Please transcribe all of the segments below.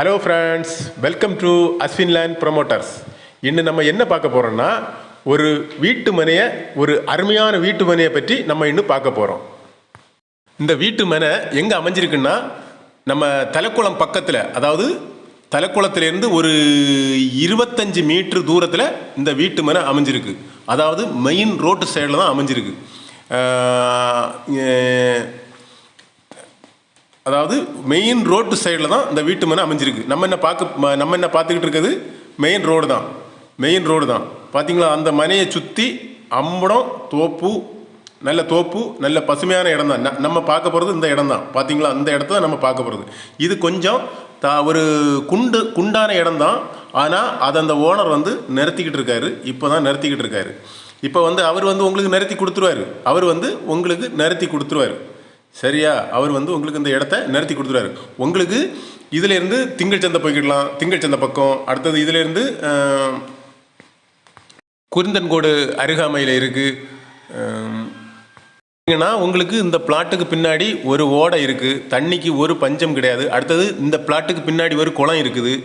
Hello friends, welcome to Ashwin land promoters. இன்னும் நம்ம என்ன பார்க்க போகிறோம்னா, ஒரு வீட்டு மனையை, ஒரு அருமையான வீட்டு மனையை பற்றி நம்ம இன்னும் பார்க்க போகிறோம். இந்த வீட்டு மனை எங்கே அமைஞ்சிருக்குன்னா, நம்ம தலைக்குளம் பக்கத்தில், அதாவது தலைக்குளத்திலேருந்து ஒரு 25 மீட்டர் தூரத்தில் இந்த வீட்டு மனை அமைஞ்சிருக்கு. அதாவது மெயின் ரோட்டு சைடில் தான் அமைஞ்சிருக்கு. அதாவது மெயின் ரோட்டு சைடில் தான் இந்த வீட்டு மனை அமைஞ்சிருக்கு. நம்ம என்ன பார்த்துக்கிட்டு இருக்கிறது மெயின் ரோடு தான். பார்த்தீங்களா, அந்த மனையை சுற்றி அம்படம் தோப்பு, நல்ல பசுமையான இடம் தான். நம்ம பார்க்க போகிறது இந்த இடம் தான். பார்த்தீங்களா, அந்த இடத்த தான் நம்ம பார்க்க போகிறது. இது கொஞ்சம் ஒரு குண்டான இடம் தான். ஆனால் அதை அந்த ஓனர் நிறுத்திக்கிட்டு இருக்காரு. இப்போ அவர் உங்களுக்கு நிறுத்தி கொடுத்துருவார். சரியா? அவர் உங்களுக்கு இந்த இடத்த நிறுத்தி கொடுத்துருவாரு. உங்களுக்கு இதிலேருந்து திங்கள் சந்தை போய்க்கிடலாம், திங்கள் சந்தை பக்கம். அடுத்தது இதிலேருந்து குறிந்தன்கோடு அருகாமையில் இருக்குது. உங்களுக்கு இந்த பிளாட்டுக்கு பின்னாடி ஒரு ஓடை இருக்குது, தண்ணிக்கு ஒரு பஞ்சம் கிடையாது. அடுத்தது இந்த பிளாட்டுக்கு பின்னாடி ஒரு குளம் இருக்குது.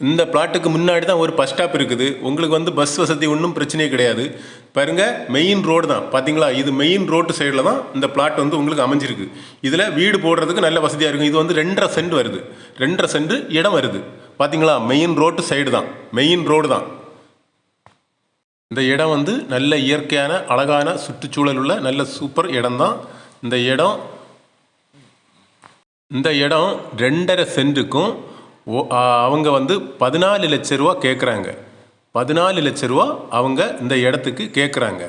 இந்த பிளாட்டுக்கு முன்னாடி தான் ஒரு பஸ் ஸ்டாப் இருக்குது. உங்களுக்கு பஸ் வசதி ஒன்றும் பிரச்சனையே கிடையாது. பாருங்கள், மெயின் ரோடு தான். பார்த்தீங்களா, இது மெயின் ரோட்டு சைடில் தான் இந்த பிளாட் உங்களுக்கு அமைஞ்சிருக்கு. இதில் வீடு போடுறதுக்கு நல்ல வசதியாக இருக்கும். இது 2.5 சென்ட் வருது. 2.5 சென்ட் இடம் வருது. பார்த்தீங்களா, மெயின் ரோட்டு சைடு தான், மெயின் ரோடு தான். இந்த இடம் நல்ல இயற்கையான அழகான சுற்றுச்சூழல் உள்ள நல்ல சூப்பர் இடம் தான். இந்த இடம் 2.5 சென்ட்டுக்கும் அவங்க 14 லட்ச ரூபா கேட்குறாங்க. 14 லட்ச ரூபா அவங்க இந்த இடத்துக்கு கேட்குறாங்க.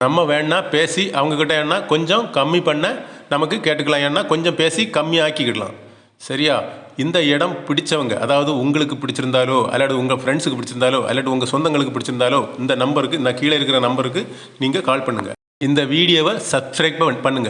நம்ம வேணா பேசி அவங்கக்கிட்ட என்ன கொஞ்சம் கம்மி பண்ண நமக்கு கேட்டுக்கலாம். ஏன்னா கொஞ்சம் பேசி கம்மி ஆக்கிக்கிடலாம். சரியா? இந்த இடம் பிடிச்சவங்க, அதாவது உங்களுக்கு பிடிச்சிருந்தாலோ, அல்லது உங்கள் ஃப்ரெண்ட்ஸுக்கு பிடிச்சிருந்தாலோ, அல்லது உங்கள் சொந்தங்களுக்கு பிடிச்சிருந்தாலோ, இந்த நம்பருக்கு, இந்த கீழே இருக்கிற நம்பருக்கு நீங்கள் கால் பண்ணுங்கள். இந்த வீடியோவை சப்ஸ்கிரைப் பண்ணுங்கள்.